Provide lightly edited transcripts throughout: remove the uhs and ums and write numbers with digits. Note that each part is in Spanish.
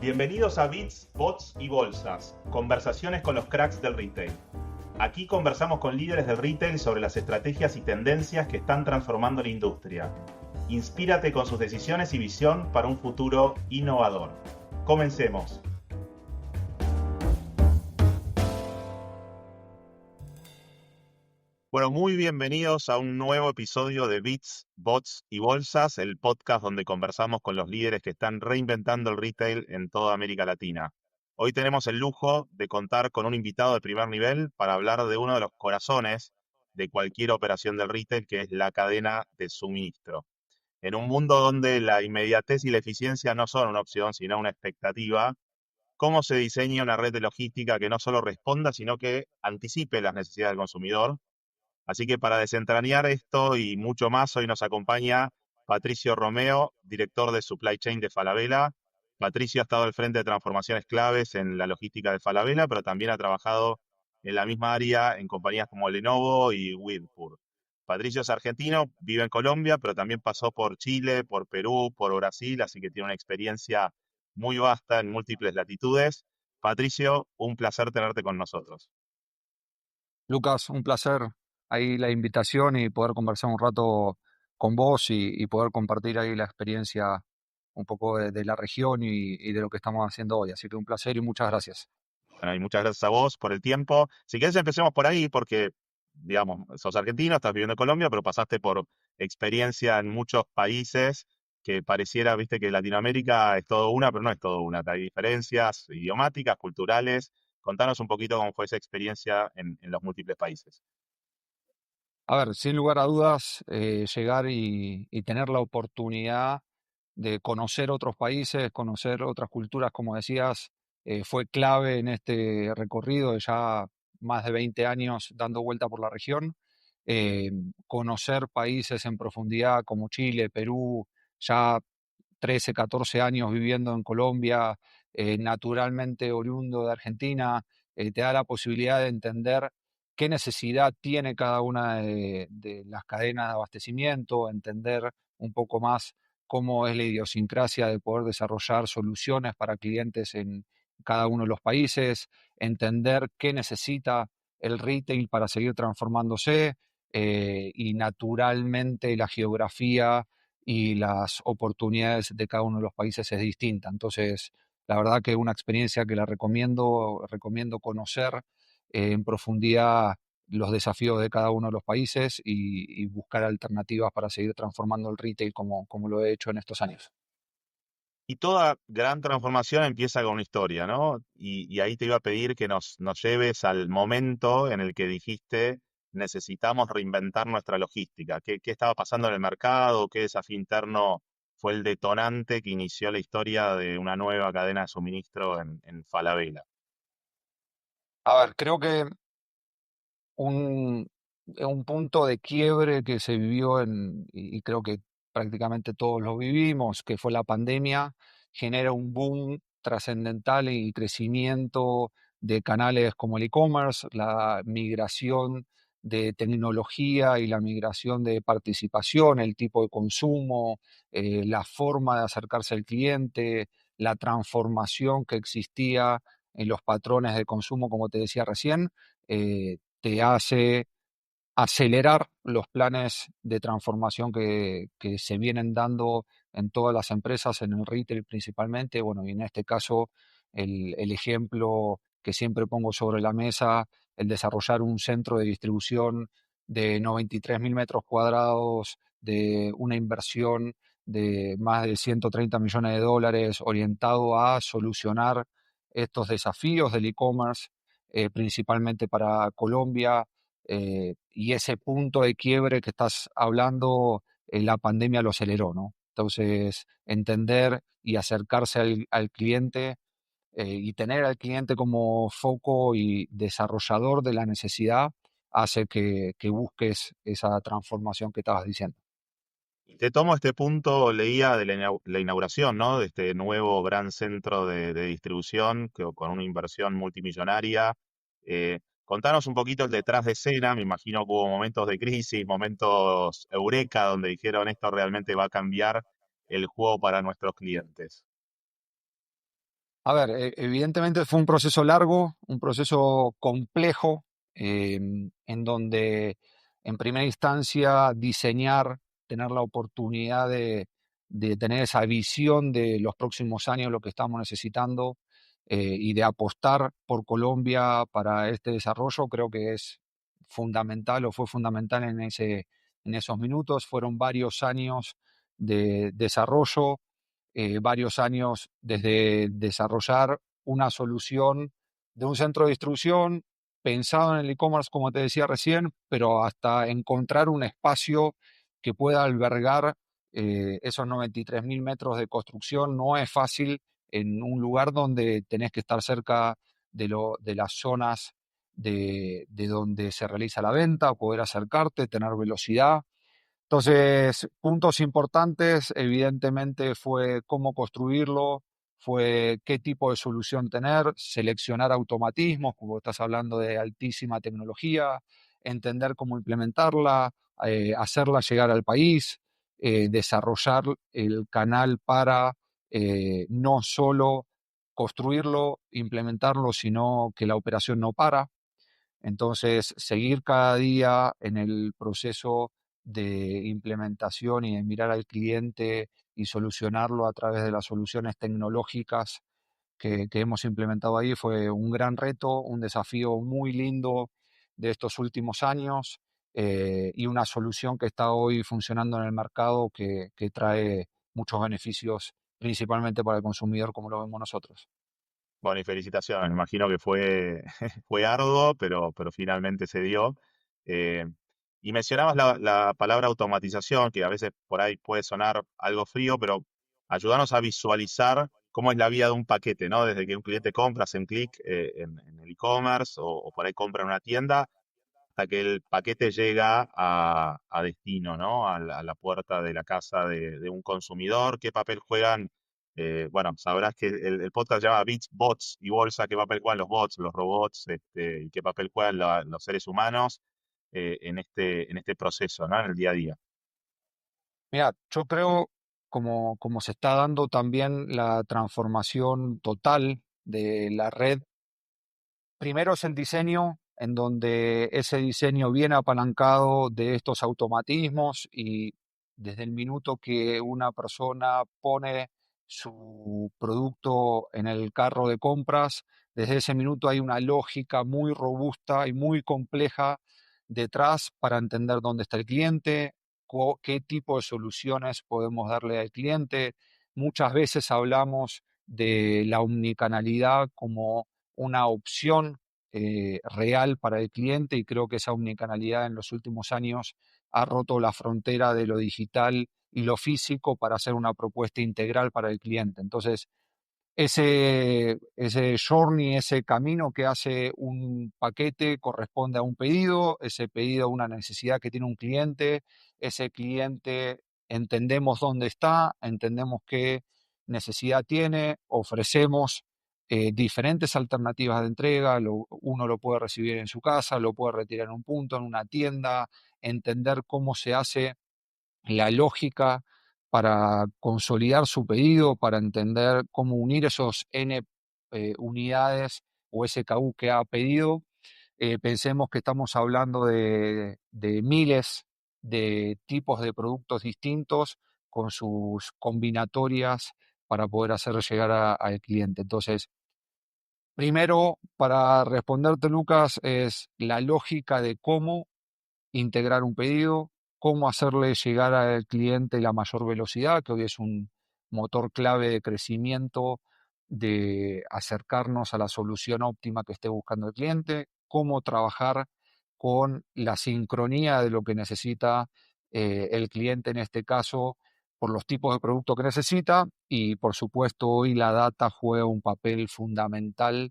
Bienvenidos a Bits, Bots y Bolsas, conversaciones con los cracks del retail. Aquí conversamos con líderes del retail sobre las estrategias y tendencias que están transformando la industria. Inspírate con sus decisiones y visión para un futuro innovador. Comencemos. Bueno, muy bienvenidos a un nuevo episodio de Bits, Bots y Bolsas, el podcast donde conversamos con los líderes que están reinventando el retail en toda América Latina. Hoy tenemos el lujo de contar con un invitado de primer nivel para hablar de uno de los corazones de cualquier operación del retail, que es la cadena de suministro. En un mundo donde la inmediatez y la eficiencia no son una opción, sino una expectativa, ¿cómo se diseña una red de logística que no solo responda, sino que anticipe las necesidades del consumidor? Así que para desentrañar esto y mucho más, hoy nos acompaña Patricio Romeo, director de Supply Chain de Falabella. Patricio ha estado al frente de transformaciones claves en la logística de Falabella, pero también ha trabajado en la misma área en compañías como Lenovo y Whirlpool. Patricio es argentino, vive en Colombia, pero también pasó por Chile, por Perú, por Brasil, así que tiene una experiencia muy vasta en múltiples latitudes. Patricio, un placer tenerte con nosotros. Lucas, un placer ahí la invitación y poder conversar un rato con vos y poder compartir ahí la experiencia un poco de la región y de lo que estamos haciendo hoy. Así que un placer y muchas gracias. Bueno, y muchas gracias a vos por el tiempo. Si querés empecemos por ahí, porque, digamos, sos argentino, estás viviendo en Colombia, pero pasaste por experiencia en muchos países que pareciera, viste, que Latinoamérica es todo una, pero no es todo una. Hay diferencias idiomáticas, culturales. Contanos un poquito cómo fue esa experiencia en los múltiples países. A ver, sin lugar a dudas, llegar y tener la oportunidad de conocer otros países, conocer otras culturas, como decías, fue clave en este recorrido de ya más de 20 años dando vuelta por la región. Eh, Conocer países en profundidad como Chile, Perú, ya 13, 14 años viviendo en Colombia, naturalmente oriundo de Argentina, te da la posibilidad de entender qué necesidad tiene cada una de las cadenas de abastecimiento, entender un poco más cómo es la idiosincrasia de poder desarrollar soluciones para clientes en cada uno de los países, entender qué necesita el retail para seguir transformándose y naturalmente la geografía y las oportunidades de cada uno de los países es distinta. Entonces, la verdad que es una experiencia que la recomiendo conocer en profundidad los desafíos de cada uno de los países y buscar alternativas para seguir transformando el retail como lo he hecho en estos años. Y toda gran transformación empieza con una historia, ¿no? Y ahí te iba a pedir que nos lleves al momento en el que dijiste, necesitamos reinventar nuestra logística. ¿Qué estaba pasando en el mercado? ¿Qué desafío interno fue el detonante que inició la historia de una nueva cadena de suministro en Falabella? A ver, creo que un, un punto de quiebre que se vivió y creo que prácticamente todos lo vivimos, que fue la pandemia, genera un boom trascendental y crecimiento de canales como el e-commerce, la migración de tecnología y la migración de participación, el tipo de consumo, la forma de acercarse al cliente, la transformación que existía en los patrones de consumo, como te decía recién, te hace acelerar los planes de transformación que se vienen dando en todas las empresas, en el retail principalmente. Bueno, y en este caso, el ejemplo que siempre pongo sobre la mesa, el desarrollar un centro de distribución de 93.000 metros cuadrados, de una inversión de más de 130 millones de dólares orientado a solucionar estos desafíos del e-commerce, principalmente para Colombia, y ese punto de quiebre que estás hablando, la pandemia lo aceleró, ¿no? Entonces, entender y acercarse al cliente y tener al cliente como foco y desarrollador de la necesidad hace que busques esa transformación que estabas diciendo. Y te tomo este punto, leía de la inauguración, ¿no? De este nuevo gran centro de distribución con una inversión multimillonaria. Contanos un poquito el detrás de escena. Me imagino que hubo momentos de crisis, momentos eureka, donde dijeron esto realmente va a cambiar el juego para nuestros clientes. A ver, evidentemente fue un proceso largo, un proceso complejo, en donde en primera instancia diseñar, tener la oportunidad de tener esa visión de los próximos años, lo que estamos necesitando, y de apostar por Colombia para este desarrollo, creo que es fundamental o fue fundamental en esos minutos. Fueron varios años de desarrollo, varios años desde desarrollar una solución de un centro de distribución pensado en el e-commerce, como te decía recién, pero hasta encontrar un espacio que pueda albergar esos 93.000 metros de construcción no es fácil en un lugar donde tenés que estar cerca de las zonas de donde se realiza la venta, poder acercarte, tener velocidad. Entonces, puntos importantes, evidentemente, fue cómo construirlo, fue qué tipo de solución tener, seleccionar automatismos, como estás hablando de altísima tecnología, entender cómo implementarla, hacerla llegar al país, desarrollar el canal para no solo construirlo, implementarlo, sino que la operación no para. Entonces, seguir cada día en el proceso de implementación y de mirar al cliente y solucionarlo a través de las soluciones tecnológicas que hemos implementado ahí fue un gran reto, un desafío muy lindo de estos últimos años, y una solución que está hoy funcionando en el mercado que trae muchos beneficios, principalmente para el consumidor, como lo vemos nosotros. Bueno, y felicitaciones, me imagino que fue, fue arduo, pero finalmente se dio. Eh, y mencionabas la palabra automatización, que a veces por ahí puede sonar algo frío, pero ayúdanos a visualizar cómo es la vida de un paquete, ¿no? Desde que un cliente compra, hace un clic en el e-commerce o por ahí compra en una tienda, hasta que el paquete llega a destino, ¿no? A la puerta de la casa de un consumidor. ¿Qué papel juegan? Bueno, sabrás que el podcast se llama Bits, Bots y Bolsa. ¿Qué papel juegan los bots, los robots, y qué papel juegan los seres humanos en este proceso, ¿no? En el día a día. Mira, yo creo, como se está dando también la transformación total de la red. Primero es el diseño, en donde ese diseño viene apalancado de estos automatismos y desde el minuto que una persona pone su producto en el carro de compras, desde ese minuto hay una lógica muy robusta y muy compleja detrás para entender dónde está el cliente, qué tipo de soluciones podemos darle al cliente. Muchas veces hablamos de la omnicanalidad como una opción real para el cliente, y creo que esa omnicanalidad en los últimos años ha roto la frontera de lo digital y lo físico para hacer una propuesta integral para el cliente. Entonces, ese journey, ese camino que hace un paquete corresponde a un pedido, ese pedido a una necesidad que tiene un cliente, ese cliente entendemos dónde está, entendemos qué necesidad tiene, ofrecemos diferentes alternativas de entrega, uno lo puede recibir en su casa, lo puede retirar en un punto, en una tienda, entender cómo se hace la lógica para consolidar su pedido, para entender cómo unir esos N unidades o SKU que ha pedido. Pensemos que estamos hablando de miles de tipos de productos distintos con sus combinatorias para poder hacer llegar al cliente. Entonces, primero, para responderte, Lucas, es la lógica de cómo integrar un pedido, cómo hacerle llegar al cliente la mayor velocidad, que hoy es un motor clave de crecimiento, de acercarnos a la solución óptima que esté buscando el cliente, cómo trabajar con la sincronía de lo que necesita el cliente en este caso por los tipos de producto que necesita, y por supuesto hoy la data juega un papel fundamental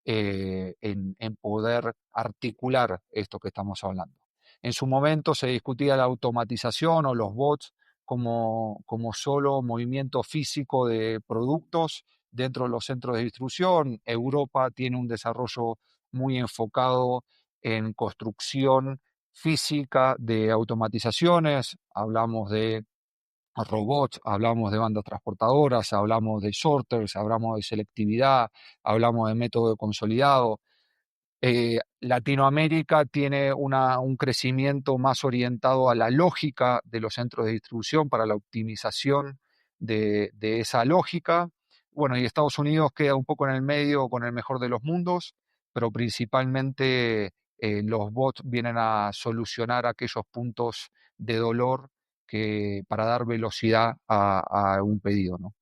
en poder articular esto que estamos hablando. En su momento se discutía la automatización o los bots como solo movimiento físico de productos dentro de los centros de distribución. Europa tiene un desarrollo muy enfocado en construcción física de automatizaciones. Hablamos de robots, hablamos de bandas transportadoras, hablamos de sorters, hablamos de selectividad, hablamos de método consolidado. Latinoamérica tiene un crecimiento más orientado a la lógica de los centros de distribución para la optimización de esa lógica. Bueno, y Estados Unidos queda un poco en el medio con el mejor de los mundos, pero principalmente los bots vienen a solucionar aquellos puntos de dolor para dar velocidad a un pedido, ¿no?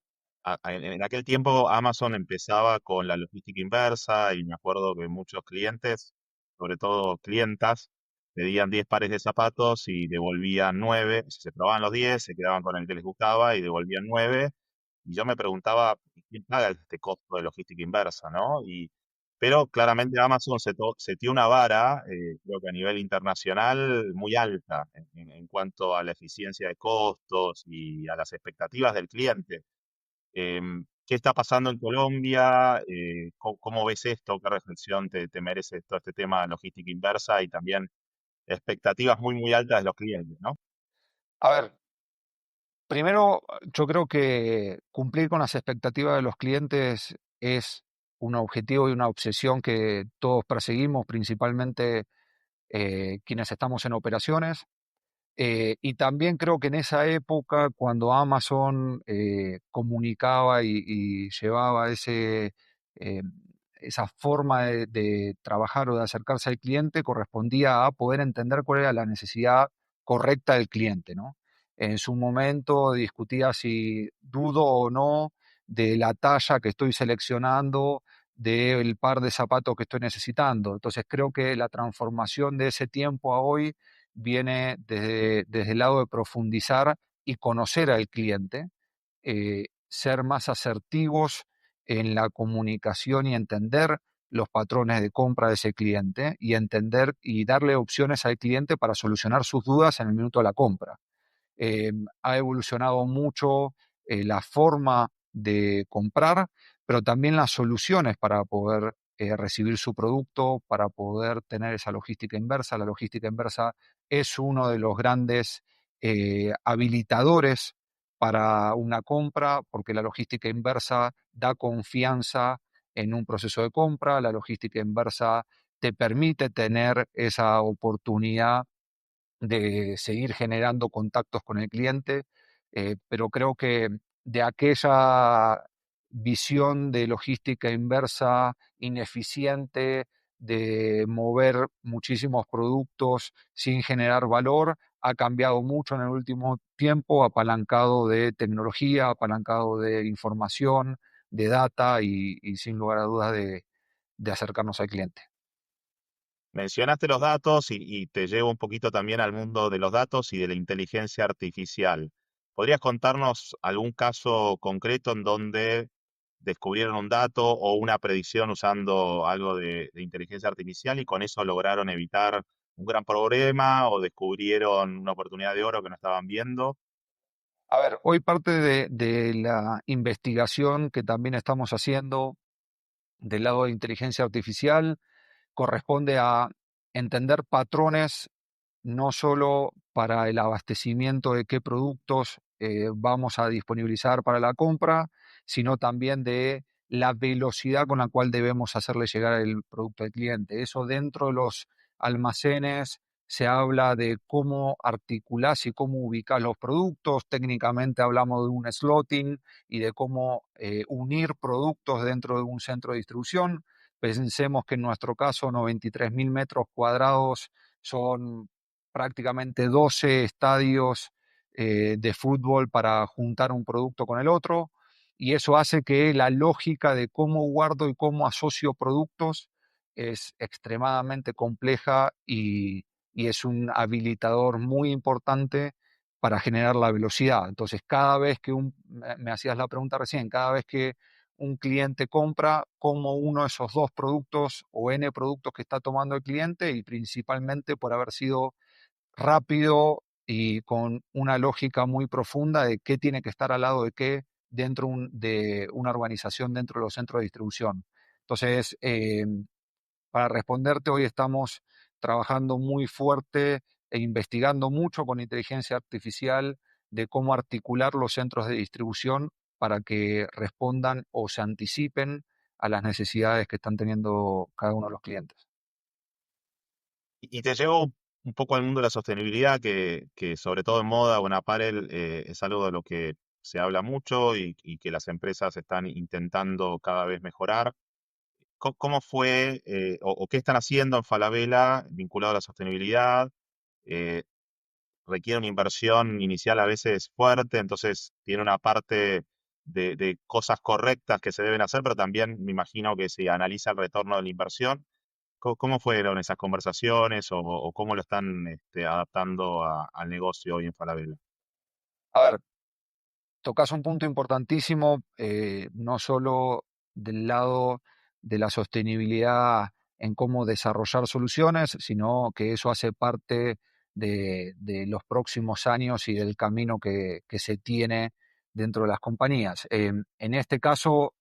En aquel tiempo Amazon empezaba con la logística inversa y me acuerdo que muchos clientes, sobre todo clientas, pedían 10 pares de zapatos y devolvían 9, se probaban los 10, se quedaban con el que les gustaba y devolvían 9. Y yo me preguntaba, ¿quién paga este costo de logística inversa, no? Pero claramente Amazon setió una vara, creo que a nivel internacional, muy alta en cuanto a la eficiencia de costos y a las expectativas del cliente. ¿Qué está pasando en Colombia? ¿Cómo ves esto? ¿Qué reflexión te merece todo este tema de logística inversa y también expectativas muy, muy altas de los clientes, ¿no? A ver, primero, yo creo que cumplir con las expectativas de los clientes es un objetivo y una obsesión que todos perseguimos, principalmente quienes estamos en operaciones. Y también creo que en esa época, cuando Amazon comunicaba y llevaba eh, esa forma de trabajar o de acercarse al cliente, correspondía a poder entender cuál era la necesidad correcta del cliente, ¿no? En su momento discutía si dudo o no de la talla que estoy seleccionando, del par de zapatos que estoy necesitando. Entonces creo que la transformación de ese tiempo a hoy viene desde el lado de profundizar y conocer al cliente, ser más asertivos en la comunicación y entender los patrones de compra de ese cliente y entender y darle opciones al cliente para solucionar sus dudas en el minuto de la compra. Ha evolucionado mucho la forma de comprar, pero también las soluciones para poder recibir su producto, para poder tener esa logística inversa. La logística inversa es uno de los grandes habilitadores para una compra, porque la logística inversa da confianza en un proceso de compra, la logística inversa te permite tener esa oportunidad de seguir generando contactos con el cliente, pero creo que de aquella visión de logística inversa ineficiente, de mover muchísimos productos sin generar valor, ha cambiado mucho en el último tiempo, apalancado de tecnología, apalancado de información, de data y sin lugar a dudas de acercarnos al cliente. Mencionaste los datos y te llevo un poquito también al mundo de los datos y de la inteligencia artificial. ¿Podrías contarnos algún caso concreto en donde descubrieron un dato o una predicción usando algo de inteligencia artificial y con eso lograron evitar un gran problema o descubrieron una oportunidad de oro que no estaban viendo? A ver, hoy parte de la investigación que también estamos haciendo del lado de inteligencia artificial corresponde a entender patrones no solo para el abastecimiento de qué productos vamos a disponibilizar para la compra, sino también de la velocidad con la cual debemos hacerle llegar el producto al cliente. Eso dentro de los almacenes se habla de cómo articulás y cómo ubicás los productos. Técnicamente hablamos de un slotting y de cómo unir productos dentro de un centro de distribución. Pensemos que en nuestro caso 93.000 metros cuadrados son prácticamente 12 estadios de fútbol para juntar un producto con el otro, y eso hace que la lógica de cómo guardo y cómo asocio productos es extremadamente compleja y es un habilitador muy importante para generar la velocidad. Entonces, cada vez que me hacías la pregunta recién, cada vez que un cliente compra, como uno de esos dos productos o N productos que está tomando el cliente, y principalmente por haber sido rápido y con una lógica muy profunda de qué tiene que estar al lado de qué dentro de una organización dentro de los centros de distribución. Entonces, para responderte, hoy estamos trabajando muy fuerte e investigando mucho con inteligencia artificial de cómo articular los centros de distribución para que respondan o se anticipen a las necesidades que están teniendo cada uno de los clientes. Y te llevo un poco al mundo de la sostenibilidad, que sobre todo en moda o en apparel es algo de lo que se habla mucho y que las empresas están intentando cada vez mejorar. ¿Cómo fue o qué están haciendo en Falabella vinculado a la sostenibilidad? Eh, Requiere una inversión inicial a veces fuerte, entonces tiene una parte de cosas correctas que se deben hacer, pero también me imagino que se analiza el retorno de la inversión. ¿Cómo fueron esas conversaciones o cómo lo están adaptando al negocio hoy en Falabella? A ver, tocas un punto importantísimo, no solo del lado de la sostenibilidad en cómo desarrollar soluciones, sino que eso hace parte de los próximos años y del camino que se tiene dentro de las compañías. En este caso,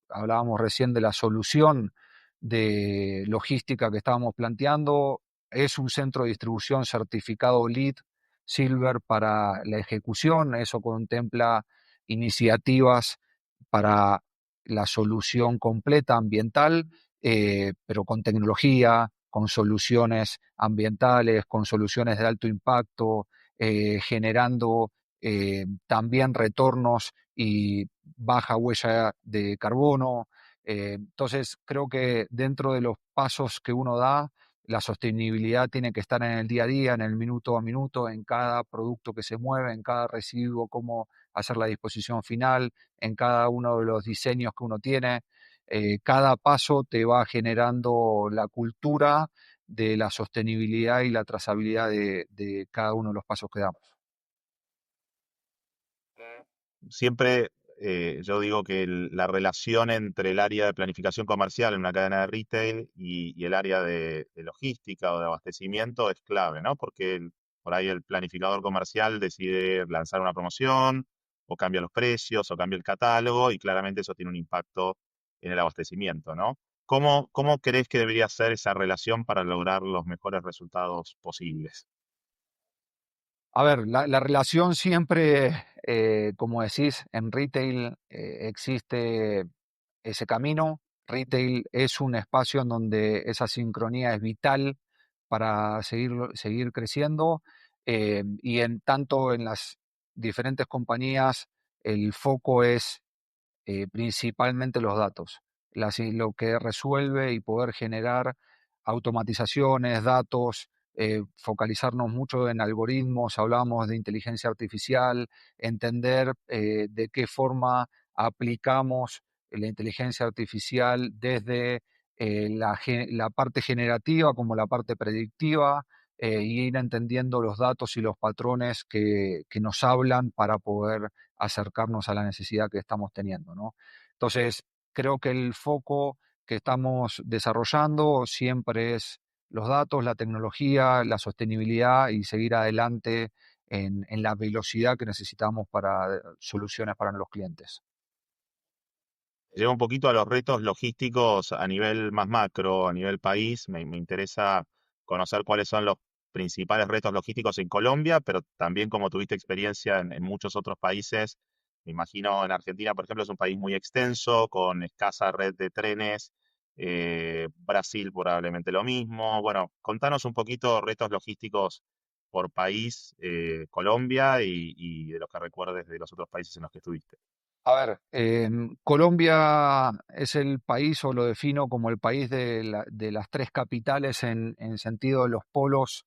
hablábamos recién de la solución de logística que estábamos planteando. Es un centro de distribución certificado LEED Silver para la ejecución. Eso contempla iniciativas para la solución completa ambiental, pero con tecnología, con soluciones ambientales, con soluciones de alto impacto, generando también retornos y baja huella de carbono. Entonces, creo que dentro de los pasos que uno da, la sostenibilidad tiene que estar en el día a día, en el minuto a minuto, en cada producto que se mueve, en cada residuo, cómo hacer la disposición final, en cada uno de los diseños que uno tiene. Cada paso te va generando la cultura de la sostenibilidad y la trazabilidad de cada uno de los pasos que damos. Siempre yo digo que la relación entre el área de planificación comercial en una cadena de retail y el área de logística o de abastecimiento es clave, ¿no? Porque por ahí el planificador comercial decide lanzar una promoción o cambia los precios o cambia el catálogo y claramente eso tiene un impacto en el abastecimiento, ¿no? ¿Cómo crees que debería ser esa relación para lograr los mejores resultados posibles? A ver, la relación siempre, como decís, en retail existe ese camino. Retail es un espacio en donde esa sincronía es vital para seguir creciendo, y en tanto en las diferentes compañías el foco es principalmente los datos, lo que resuelve y poder generar automatizaciones, datos, focalizarnos mucho en algoritmos, hablamos de inteligencia artificial, entender de qué forma aplicamos la inteligencia artificial desde la parte generativa como la parte predictiva, y ir entendiendo los datos y los patrones que nos hablan para poder acercarnos a la necesidad que estamos teniendo, ¿no? Entonces, creo que el foco que estamos desarrollando siempre es los datos, la tecnología, la sostenibilidad y seguir adelante en la velocidad que necesitamos para soluciones para los clientes. Llevo un poquito a los retos logísticos a nivel más macro, a nivel país. Me interesa conocer cuáles son los principales retos logísticos en Colombia, pero también como tuviste experiencia en muchos otros países. Me imagino en Argentina, por ejemplo, es un país muy extenso, con escasa red de trenes. Brasil probablemente lo mismo. Bueno, contanos un poquito retos logísticos por país, Colombia y de los que recuerdes de los otros países en los que estuviste. A ver, Colombia es el país, o lo defino como el país de las tres capitales en sentido de los polos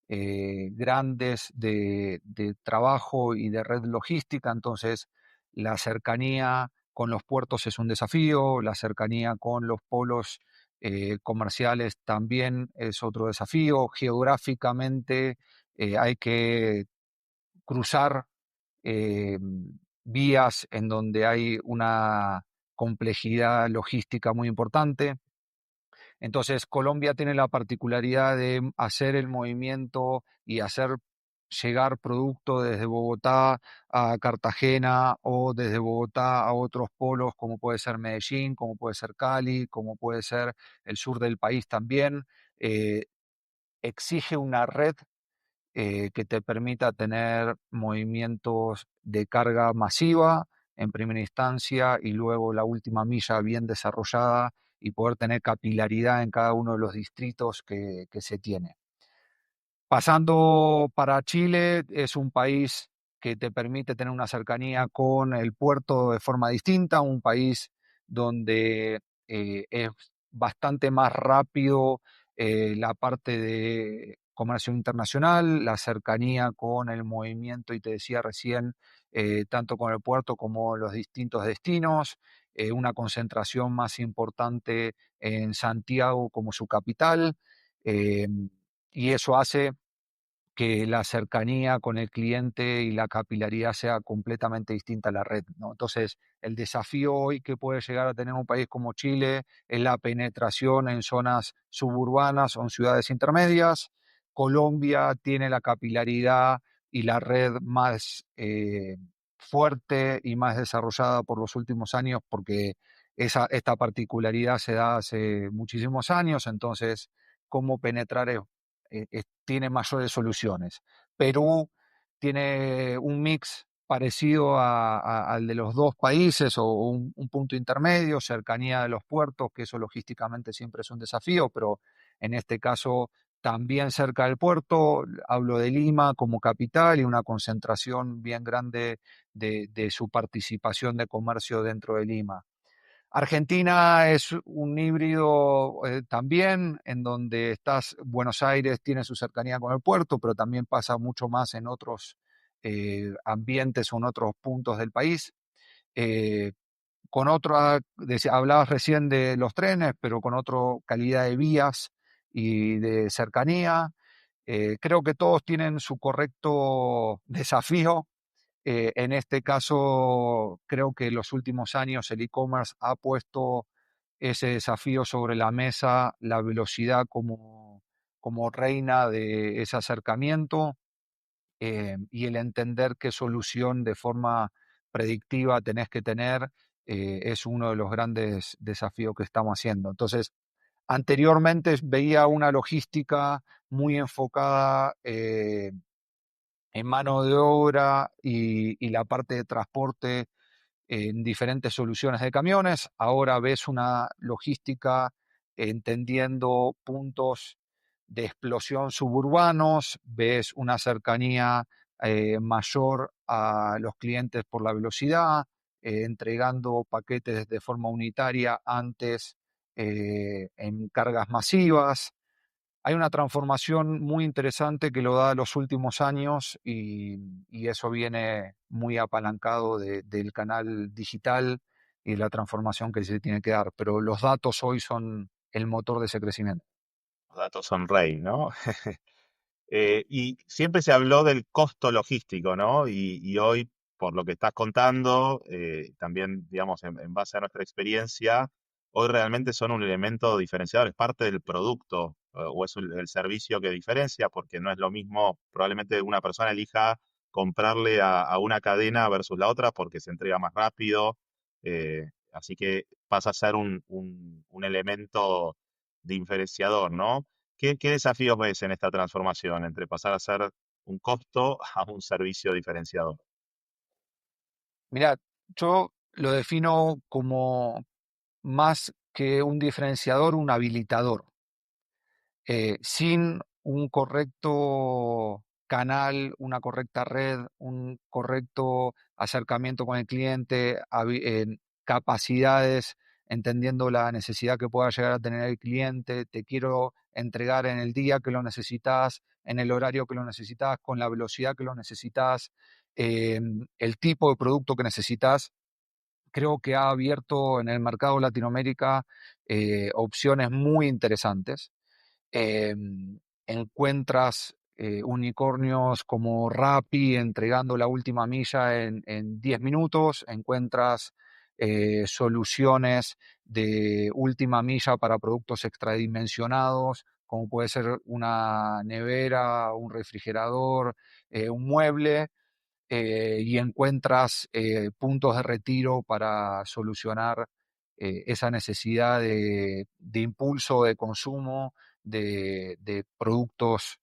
grandes de trabajo y de red logística. Entonces, la cercanía con los puertos es un desafío, la cercanía con los polos comerciales también es otro desafío. Geográficamente hay que cruzar eh, vías en donde hay una complejidad logística muy importante. Entonces, Colombia tiene la particularidad de hacer el movimiento y hacer llegar producto desde Bogotá a Cartagena o desde Bogotá a otros polos como puede ser Medellín, como puede ser Cali, como puede ser el sur del país también. Eh, Exige una red que te permita tener movimientos de carga masiva en primera instancia y luego la última milla bien desarrollada y poder tener capilaridad en cada uno de los distritos que se tiene. Pasando para Chile, es un país que te permite tener una cercanía con el puerto de forma distinta, un país donde es bastante más rápido la parte de comercio internacional, la cercanía con el movimiento, y te decía recién, tanto con el puerto como los distintos destinos, una concentración más importante en Santiago como su capital. eh, y eso hace que la cercanía con el cliente y la capilaridad sea completamente distinta a la red, ¿no? Entonces, el desafío hoy que puede llegar a tener un país como Chile es la penetración en zonas suburbanas o en ciudades intermedias. Colombia tiene la capilaridad y la red más fuerte y más desarrollada por los últimos años, porque esta particularidad se da hace muchísimos años. Entonces, cómo penetrar tiene mayores soluciones. Perú tiene un mix parecido al de los dos países, o un punto intermedio, cercanía de los puertos, que eso logísticamente siempre es un desafío, pero en este caso también cerca del puerto. Hablo de Lima como capital y una concentración bien grande de su participación de comercio dentro de Lima. Argentina es un híbrido también, en donde Buenos Aires tiene su cercanía con el puerto, pero también pasa mucho más en otros ambientes o en otros puntos del país. Eh, Hablabas recién de los trenes, pero con otra calidad de vías y de cercanía. Creo que todos tienen su correcto desafío. En este caso, creo que en los últimos años el e-commerce ha puesto ese desafío sobre la mesa, la velocidad como reina de ese acercamiento, y el entender qué solución de forma predictiva tenés que tener, es uno de los grandes desafíos que estamos haciendo. Entonces, anteriormente veía una logística muy enfocada en mano de obra y la parte de transporte en diferentes soluciones de camiones. Ahora ves una logística entendiendo puntos de explosión suburbanos, ves una cercanía mayor a los clientes por la velocidad, entregando paquetes de forma unitaria antes en cargas masivas. Hay una transformación muy interesante que lo da los últimos años, y eso viene muy apalancado del canal digital y de la transformación que se tiene que dar. Pero los datos hoy son el motor de ese crecimiento. Los datos son rey, ¿no? Y siempre se habló del costo logístico, ¿no? Y hoy, por lo que estás contando, también, digamos, en base a nuestra experiencia, hoy realmente son un elemento diferenciador, es parte del producto, o es el servicio que diferencia, porque no es lo mismo, probablemente una persona elija comprarle a una cadena versus la otra porque se entrega más rápido, así que pasa a ser un elemento diferenciador, ¿no? ¿Qué desafíos ves en esta transformación entre pasar a ser un costo a un servicio diferenciador? Mira, yo lo defino como más que un diferenciador, un habilitador. Sin un correcto canal, una correcta red, un correcto acercamiento con el cliente, capacidades, entendiendo la necesidad que pueda llegar a tener el cliente, te quiero entregar en el día que lo necesitas, en el horario que lo necesitas, con la velocidad que lo necesitas, el tipo de producto que necesitas. Creo que ha abierto en el mercado Latinoamérica opciones muy interesantes. Encuentras unicornios como Rappi entregando la última milla en 10 minutos, encuentras soluciones de última milla para productos extradimensionados, como puede ser una nevera, un refrigerador, un mueble, y encuentras puntos de retiro para solucionar esa necesidad de impulso de consumo de productos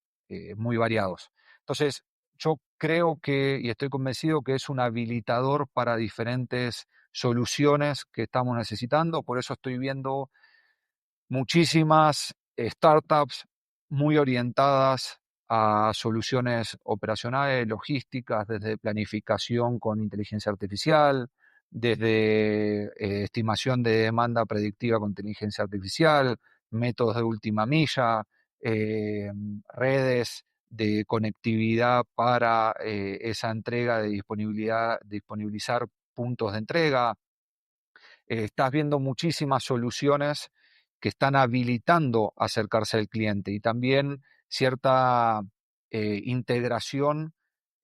muy variados. Entonces, yo creo que, y estoy convencido que es un habilitador para diferentes soluciones que estamos necesitando. Por eso estoy viendo muchísimas startups muy orientadas a soluciones operacionales, logísticas, desde planificación con inteligencia artificial, desde estimación de demanda predictiva con inteligencia artificial, métodos de última milla, eh, redes de conectividad para esa entrega de disponibilidad, disponibilizar puntos de entrega. Estás viendo muchísimas soluciones que están habilitando acercarse al cliente y también cierta integración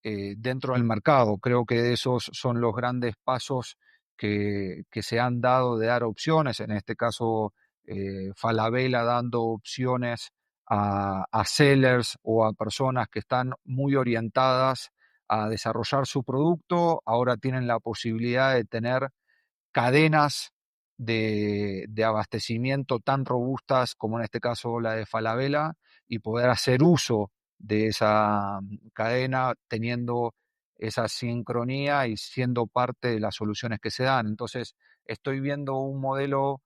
dentro del mercado. Creo que esos son los grandes pasos que se han dado de dar opciones, en este caso Falabella dando opciones a sellers o a personas que están muy orientadas a desarrollar su producto, ahora tienen la posibilidad de tener cadenas de abastecimiento tan robustas como en este caso la de Falabella y poder hacer uso de esa cadena teniendo esa sincronía y siendo parte de las soluciones que se dan. Entonces, estoy viendo un modelo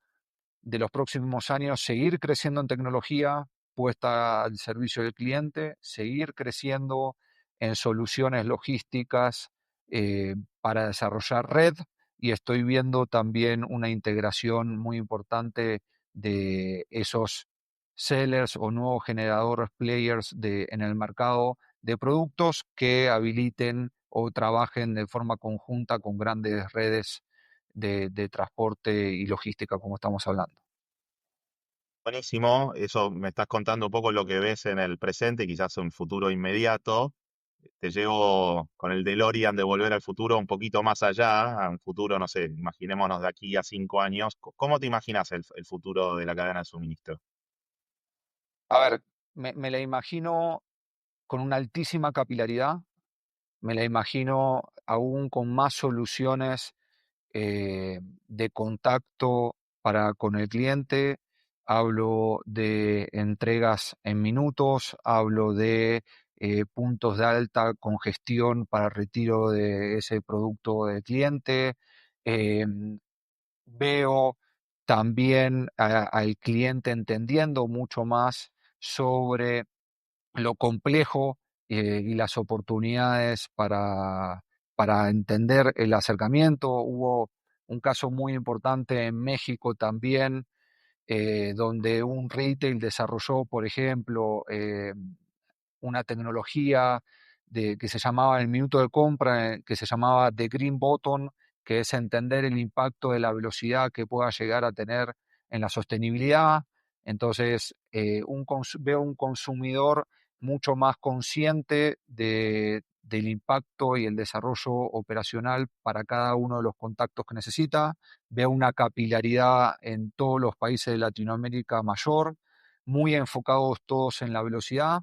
de los próximos años seguir creciendo en tecnología puesta al servicio del cliente, seguir creciendo en soluciones logísticas para desarrollar red y estoy viendo también una integración muy importante de esos sellers o nuevos generadores players en el mercado de productos que habiliten o trabajen de forma conjunta con grandes redes de transporte y logística, como estamos hablando. Buenísimo, eso me estás contando un poco lo que ves en el presente, quizás un futuro inmediato. Te llevo con el DeLorean de Volver al Futuro un poquito más allá, a un futuro, no sé, imaginémonos de aquí a 5 años. ¿Cómo te imaginas el futuro de la cadena de suministro? A ver, me la imagino con una altísima capilaridad, me la imagino aún con más soluciones de contacto para con el cliente, hablo de entregas en minutos, hablo de puntos de alta congestión para retiro de ese producto del cliente. Veo también al cliente entendiendo mucho más sobre lo complejo y las oportunidades para entender el acercamiento. Hubo un caso muy importante en México también, donde un retail desarrolló, por ejemplo, una tecnología que se llamaba el minuto de compra, que se llamaba The Green Button, que es entender el impacto de la velocidad que pueda llegar a tener en la sostenibilidad. Entonces, veo un consumidor mucho más consciente del impacto y el desarrollo operacional para cada uno de los contactos que necesita. Veo una capilaridad en todos los países de Latinoamérica mayor, muy enfocados todos en la velocidad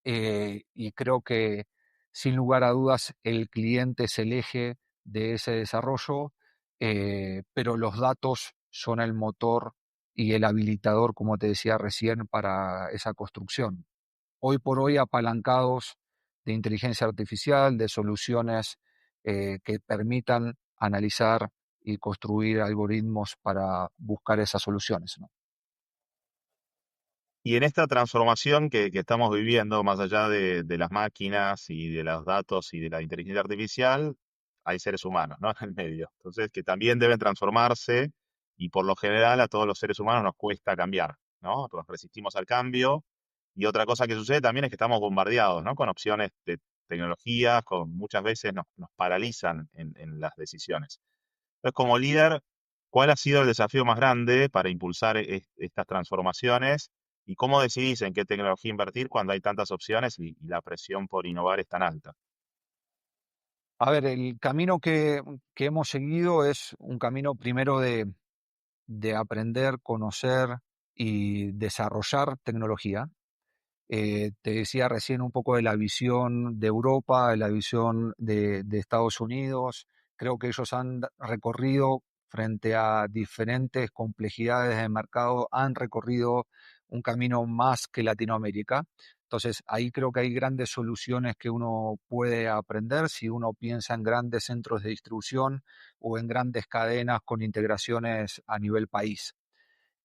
y creo que sin lugar a dudas el cliente es el eje de ese desarrollo, pero los datos son el motor y el habilitador, como te decía recién, para esa construcción. Hoy por hoy apalancados de inteligencia artificial, de soluciones que permitan analizar y construir algoritmos para buscar esas soluciones, ¿no? Y en esta transformación que estamos viviendo, más allá de las máquinas y de los datos y de la inteligencia artificial, hay seres humanos, ¿no? En el medio. Entonces, que también deben transformarse y por lo general a todos los seres humanos nos cuesta cambiar, ¿no? Nos resistimos al cambio. Y otra cosa que sucede también es que estamos bombardeados, ¿no? Con opciones de tecnología, con muchas veces nos paralizan en las decisiones. Entonces, como líder, ¿cuál ha sido el desafío más grande para impulsar estas transformaciones? ¿Y cómo decidís en qué tecnología invertir cuando hay tantas opciones y la presión por innovar es tan alta? A ver, el camino que hemos seguido es un camino primero de aprender, conocer y desarrollar tecnología. Te decía recién un poco de la visión de Europa, de la visión de Estados Unidos. Creo que ellos han recorrido frente a diferentes complejidades de mercado, han recorrido un camino más que Latinoamérica. Entonces, ahí creo que hay grandes soluciones que uno puede aprender si uno piensa en grandes centros de distribución o en grandes cadenas con integraciones a nivel país.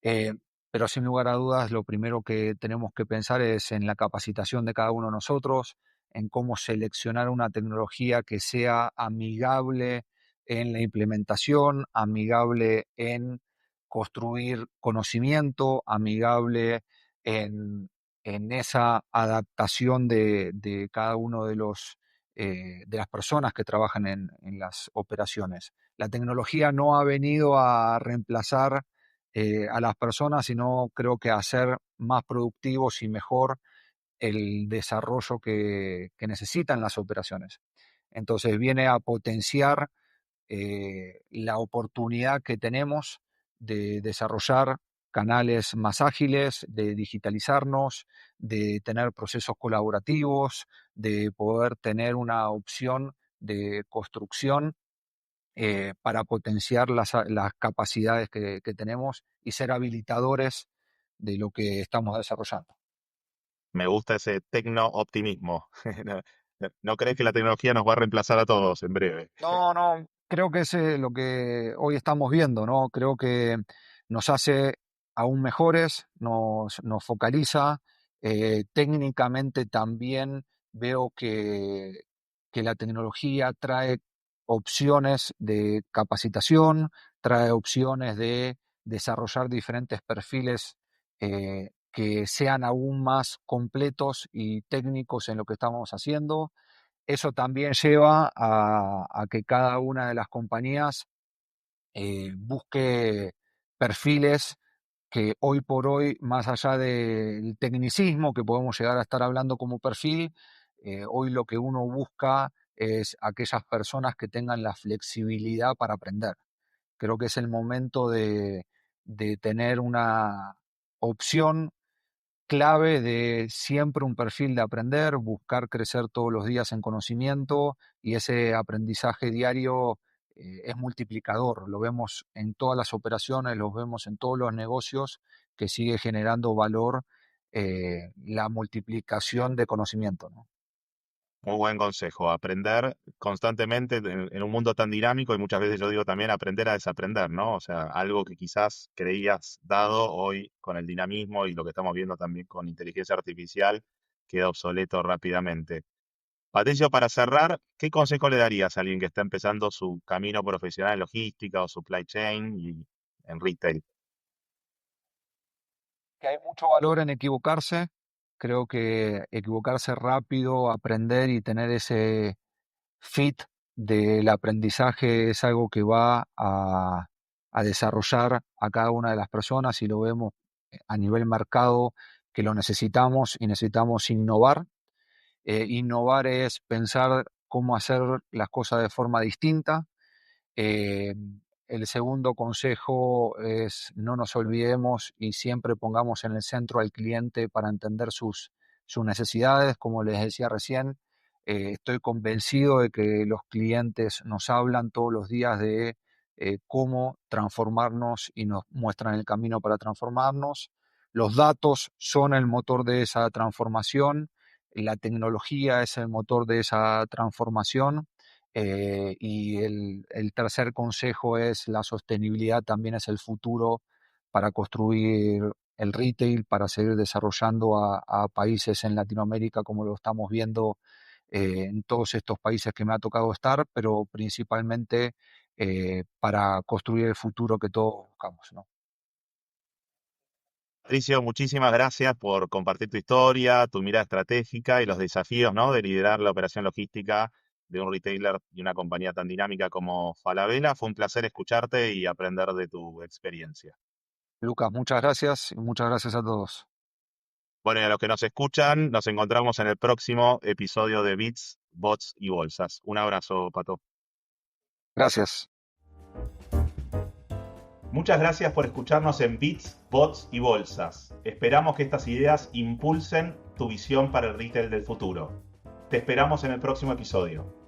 Eh, pero sin lugar a dudas, lo primero que tenemos que pensar es en la capacitación de cada uno de nosotros, en cómo seleccionar una tecnología que sea amigable en la implementación, amigable en construir conocimiento, amigable en, en esa adaptación de cada uno de las personas que trabajan en las operaciones. La tecnología no ha venido a reemplazar a las personas, sino creo que hacer más productivos y mejor el desarrollo que necesitan las operaciones. Entonces viene a potenciar la oportunidad que tenemos de desarrollar canales más ágiles, de digitalizarnos, de tener procesos colaborativos, de poder tener una opción de construcción para potenciar las capacidades que tenemos y ser habilitadores de lo que estamos desarrollando. Me gusta ese tecno-optimismo. ¿No, no crees que la tecnología nos va a reemplazar a todos en breve? No, no, creo que es lo que hoy estamos viendo, ¿no? Creo que nos hace aún mejores, nos focaliza. Técnicamente también veo que la tecnología trae opciones de capacitación, trae opciones de desarrollar diferentes perfiles que sean aún más completos y técnicos en lo que estamos haciendo. Eso también lleva a que cada una de las compañías busque perfiles que hoy por hoy, más allá del tecnicismo que podemos llegar a estar hablando como perfil, hoy lo que uno busca es aquellas personas que tengan la flexibilidad para aprender. Creo que es el momento de tener una opción clave de siempre un perfil de aprender, buscar crecer todos los días en conocimiento y ese aprendizaje diario es multiplicador. Lo vemos en todas las operaciones, lo vemos en todos los negocios que sigue generando valor la multiplicación de conocimiento, ¿no? Muy buen consejo, aprender constantemente en un mundo tan dinámico y muchas veces yo digo también aprender a desaprender, ¿no? O sea, algo que quizás creías dado hoy con el dinamismo y lo que estamos viendo también con inteligencia artificial queda obsoleto rápidamente. Patricio, para cerrar, ¿qué consejo le darías a alguien que está empezando su camino profesional en logística o supply chain y en retail? Que hay mucho valor en equivocarse. Creo que equivocarse rápido, aprender y tener ese fit del aprendizaje es algo que va a desarrollar a cada una de las personas y lo vemos a nivel mercado que lo necesitamos y necesitamos innovar. Innovar es pensar cómo hacer las cosas de forma distinta. eh, el segundo consejo es no nos olvidemos y siempre pongamos en el centro al cliente para entender sus necesidades. Como les decía recién, estoy convencido de que los clientes nos hablan todos los días de cómo transformarnos y nos muestran el camino para transformarnos. Los datos son el motor de esa transformación, la tecnología es el motor de esa transformación y el tercer consejo es la sostenibilidad también es el futuro para construir el retail, para seguir desarrollando a países en Latinoamérica como lo estamos viendo en todos estos países que me ha tocado estar, pero principalmente para construir el futuro que todos buscamos, ¿no? Patricio, muchísimas gracias por compartir tu historia, tu mirada estratégica y los desafíos, ¿no? De liderar la operación logística de un retailer y una compañía tan dinámica como Falabella. Fue un placer escucharte y aprender de tu experiencia. Lucas, muchas gracias y muchas gracias a todos. Bueno, y a los que nos escuchan, nos encontramos en el próximo episodio de Bits, Bots y Bolsas. Un abrazo, Pato. Gracias. Muchas gracias por escucharnos en Bits, Bots y Bolsas. Esperamos que estas ideas impulsen tu visión para el retail del futuro. Te esperamos en el próximo episodio.